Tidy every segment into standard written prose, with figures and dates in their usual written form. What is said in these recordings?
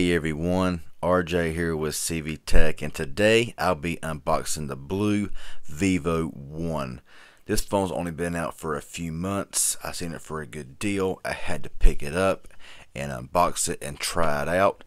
Hey everyone, RJ here with CV Tech, and today I'll be unboxing the Blu Vivo 1. This phone's only been out for a few months. I seen it for a good deal. I had to pick it up and unbox it and try it out.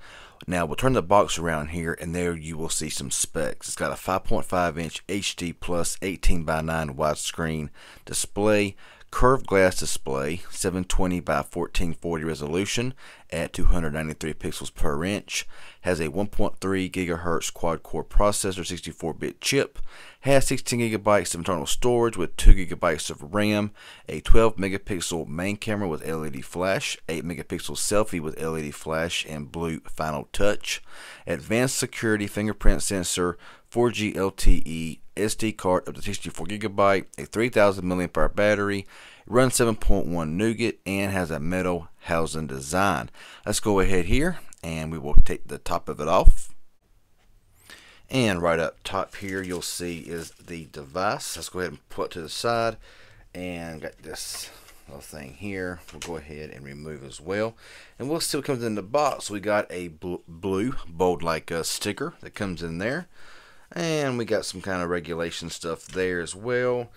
Now we'll turn the box around here, and there you will see some specs. It's got a 5.5 inch HD plus 18:9 widescreen display, curved glass display, 720 by 1440 resolution at 293 pixels per inch, has a 1.3 gigahertz quad-core processor, 64-bit chip, has 16 gigabytes of internal storage with 2 gigabytes of RAM, a 12 megapixel main camera with LED flash, 8 megapixel selfie with LED flash and Blu Final Touch, advanced security fingerprint sensor, 4G LTE, SD card up to 64 gigabyte, a 3000 milliampere battery, runs 7.1 Nougat, and has a metal housing design. Let's go ahead here and we will take the top of it off. And right up top here you'll see is the device. Let's go ahead and pull it to the side, and got this little thing here. We'll go ahead and remove as well, and we'll see what comes in the box. We got a blue bold like sticker that comes in there, and we got some kind of regulation stuff there as well.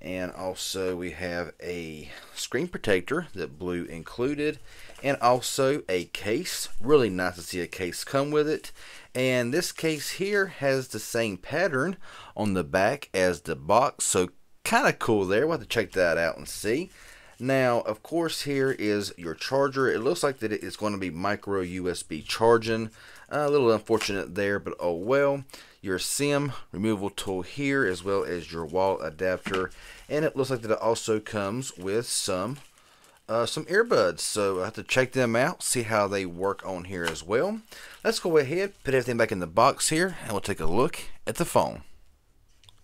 And also we have a screen protector that Blu included, and also a case. Really nice to see a case come with it. And this case here has the same pattern on the back as the box, so kind of cool there. We'll have to check that out and see. Now, of course, here is your charger. It looks like that it is going to be micro USB charging. A little unfortunate there, but oh well. Your SIM removal tool here, as well as your wall adapter, and it looks like that it also comes with some earbuds. So I have to check them out, see how they work on here as well. Let's go ahead, put everything back in the box here, and we'll take a look at the phone.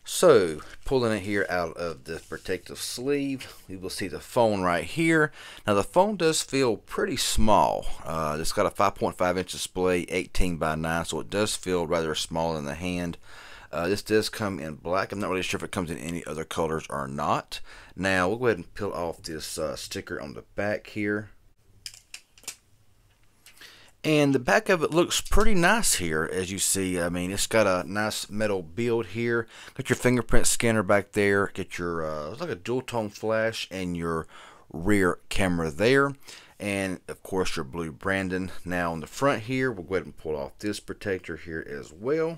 So, pulling it here out of the protective sleeve, we will see the phone right here. Now, the phone does feel pretty small. It's got a 5.5 inch display, 18:9, so it does feel rather small in the hand. This does come in black. I'm not really sure if it comes in any other colors or not. Now, we'll go ahead and peel off this sticker on the back here. And the back of it looks pretty nice here, as you see. I mean, it's got a nice metal build here. Got your fingerprint scanner back there. Get your, it's like a dual tone flash, and your rear camera there. And, of course, your Blu branding. Now, on the front here, we'll go ahead and pull off this protector here as well.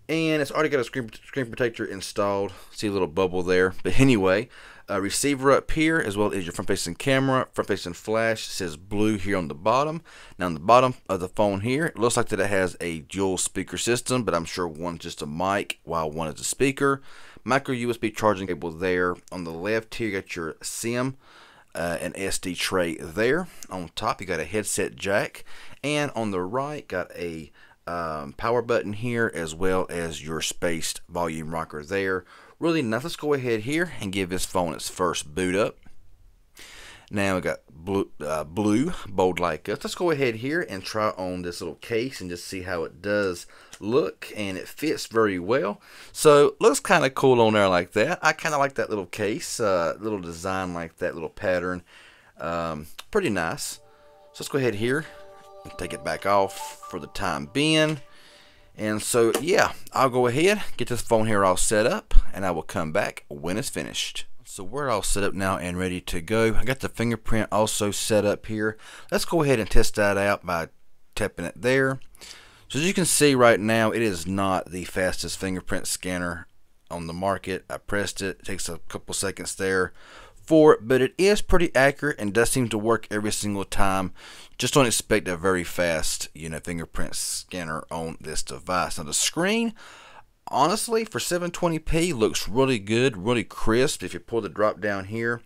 And it's already got a screen protector installed. See a little bubble there. But anyway, receiver up here, as well as your front-facing camera, front-facing flash. It says Blu here on the bottom. Now on the bottom of the phone here, it looks like that it has a dual speaker system, but I'm sure one's just a mic while one is a speaker. Micro USB charging cable there. On the left here, you got your SIM and SD tray there. On top, you got a headset jack, and on the right, got a power button here, as well as your spaced volume rocker there. Really nice. Let's go ahead here and give this phone its first boot up. Now we got blue bold like us. Let's go ahead here and try on this little case and just see how it does look, and it fits very well. So looks kind of cool on there like that. I kind of like that little case, little design like that, little pattern. Pretty nice. So let's go ahead here and take it back off for the time being. And so, yeah, I'll go ahead, get this phone here all set up, and I will come back when it's finished. So we're all set up now and ready to go. I got the fingerprint also set up here. Let's go ahead and test that out by tapping it there. So as you can see right now, it is not the fastest fingerprint scanner on the market. I pressed it. It takes a couple seconds there for it, but it is pretty accurate and does seem to work every single time. Just don't expect a very fast, fingerprint scanner on this device. Now the screen, honestly, for 720p looks really good, really crisp. If you pull the drop down here,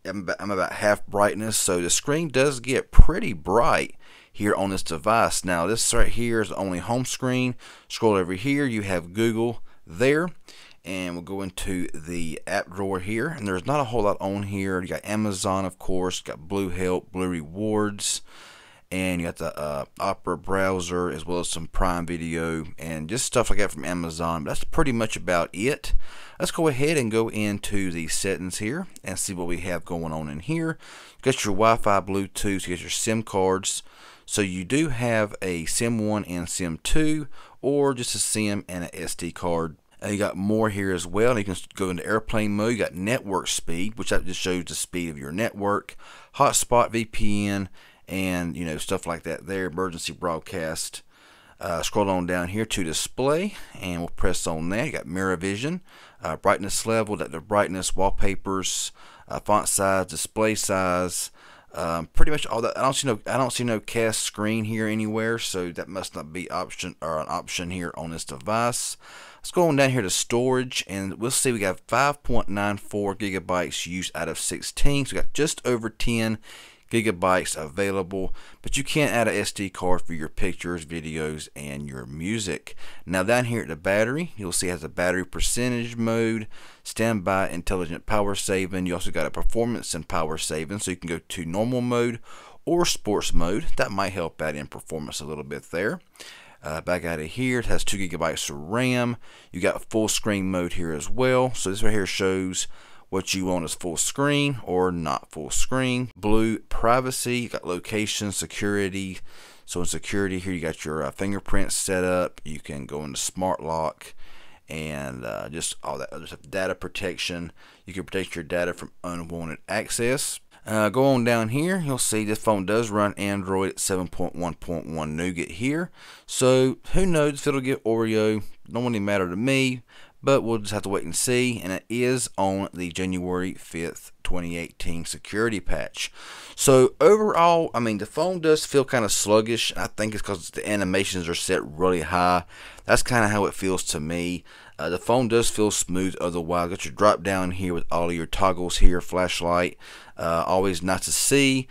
I'm about half brightness, so the screen does get pretty bright here on this device. Now this right here is the only home screen. Scroll over here, you have Google there. And we'll go into the app drawer here, and there's not a whole lot on here. You got Amazon, of course, got Blu Help, Blu Rewards, and you got the Opera browser, as well as some Prime Video and just stuff like that from Amazon. But that's pretty much about it. Let's go ahead and go into the settings here and see what we have going on in here. You got your Wi-Fi, Bluetooth, you got your SIM cards. So you do have a SIM 1 and SIM 2, or just a SIM and an SD card. You got more here as well. You can go into airplane mode. You got network speed, which that just shows the speed of your network. Hotspot, VPN, and stuff like that there. Emergency broadcast. Scroll on down here to display, and we'll press on that. You got mirror vision, brightness level, the brightness, wallpapers, font size, display size. Pretty much all that. I don't see no cast screen here anywhere, so that must not be an option here on this device. Let's go on down here to storage, and we'll see we got 5.94 gigabytes used out of 16. So we got just over 10 gigabytes available, but you can add a SD card for your pictures, videos, and your music. Now down here at the battery, you'll see it has a battery percentage mode, standby, intelligent power saving. You also got a performance and power saving, so you can go to normal mode or sports mode. That might help out in performance a little bit there. Back out of here, it has 2 gigabytes of RAM. You got full screen mode here as well. So this right here shows what you want is full screen or not full screen. Blue privacy, you got location, security. So in security here, you got your fingerprint set up. You can go into smart lock and just all that other stuff. Data protection, you can protect your data from unwanted access. Go on down here, you'll see this phone does run Android at 7.1.1 Nougat here. So who knows if it'll get Oreo. Don't really matter to me, but we'll just have to wait and see. And it is on the January 5th, 2018 security patch. So overall, I mean, the phone does feel kind of sluggish. I think it's because the animations are set really high. That's kind of how it feels to me. The phone does feel smooth otherwise. Got your drop down here with all of your toggles here, flashlight. Always nice to see.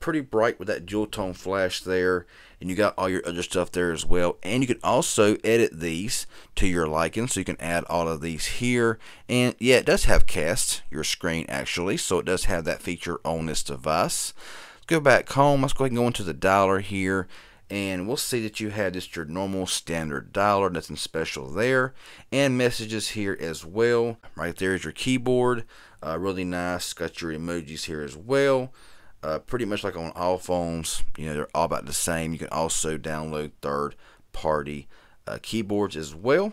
Pretty bright with that dual tone flash there. And you got all your other stuff there as well. And you can also edit these to your liking. So you can add all of these here. And yeah, it does have cast your screen actually. So it does have that feature on this device. Let's go back home. Let's go ahead and go into the dialer here. And we'll see that you have just your normal standard dialer, nothing special there. And messages here as well. Right there is your keyboard. Really nice. Got your emojis here as well. Pretty much like on all phones, they're all about the same. You can also download third-party keyboards as well.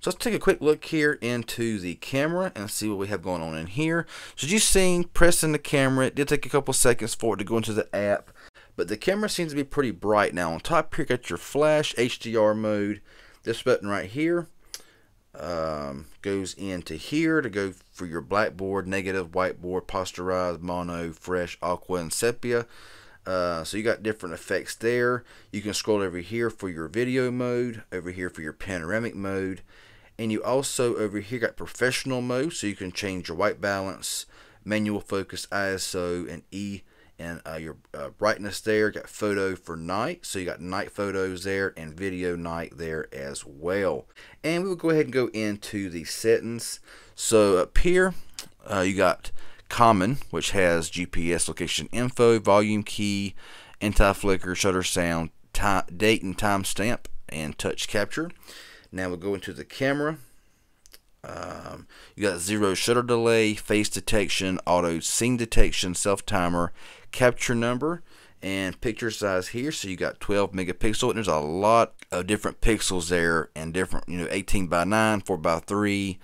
So let's take a quick look here into the camera and see what we have going on in here. So as you've seen, pressing the camera, it did take a couple seconds for it to go into the app. But the camera seems to be pretty bright. Now on top here, got your flash HDR mode. This button right here goes into here to go for your blackboard, negative, whiteboard, posterized, mono, fresh, aqua, and sepia. So you got different effects there. You can scroll over here for your video mode, over here for your panoramic mode, and you also over here got professional mode, so you can change your white balance, manual focus, ISO, and E. And your brightness there. Got photo for night, so you got night photos there, and video night there as well. And we will go ahead and go into the settings. So up here you got common, which has GPS location info, volume key, anti-flicker, shutter sound, date and timestamp, and touch capture. Now we'll go into the camera. You got zero shutter delay, face detection, auto scene detection, self timer, capture number, and picture size here. So you got 12 megapixel, and there's a lot of different pixels there, and different 18 by 9, 4 by 3,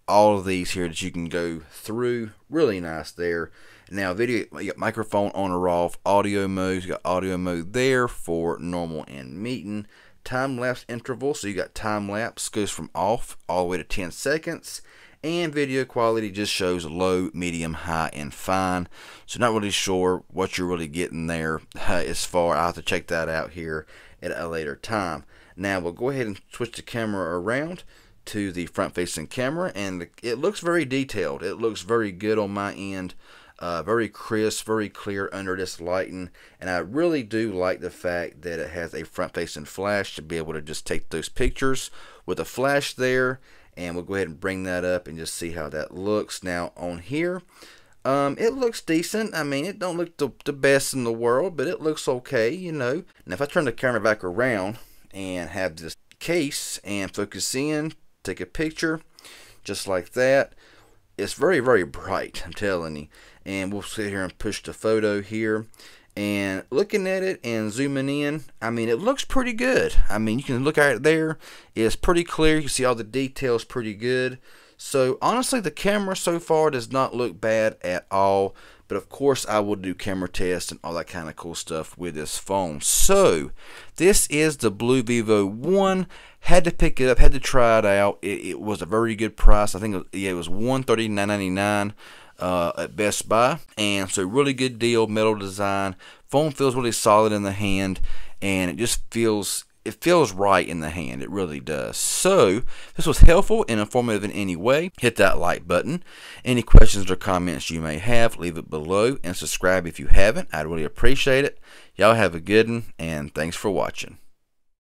all of these here that you can go through. Really nice there. Now video, you got microphone on or off, audio modes. You got audio mode there for normal and meeting. Time-lapse interval, so you got time-lapse, goes from off all the way to 10 seconds. And video quality just shows low, medium, high, and fine. So not really sure what you're really getting there as far. I'll have to check that out here at a later time. Now we'll go ahead and switch the camera around to the front-facing camera, and it looks very detailed. It looks very good on my end. Very crisp, very clear under this lighting, and I really do like the fact that it has a front-facing flash to be able to just take those pictures with a flash there. And we'll go ahead and bring that up and just see how that looks. Now on here, It looks decent. I mean, it don't look the best in the world, but it looks okay, you know. And if I turn the camera back around and have this case and focus in, take a picture, just like that, it's very, very bright, I'm telling you. And we'll sit here and push the photo here. And looking at it and zooming in, I mean, it looks pretty good. I mean, you can look at it there. It's pretty clear. You can see all the details pretty good. So honestly, the camera so far does not look bad at all. But of course, I will do camera tests and all that kind of cool stuff with this phone. So this is the Blu Vivo 1. Had to pick it up, had to try it out. It was a very good price. I think it was $139.99 at Best Buy. And so really good deal, metal design. Phone feels really solid in the hand, and it just feels right in the hand. It really does. So, if this was helpful and informative in any way, hit that like button. Any questions or comments you may have, leave it below, and subscribe if you haven't. I'd really appreciate it. Y'all have a good one, and thanks for watching.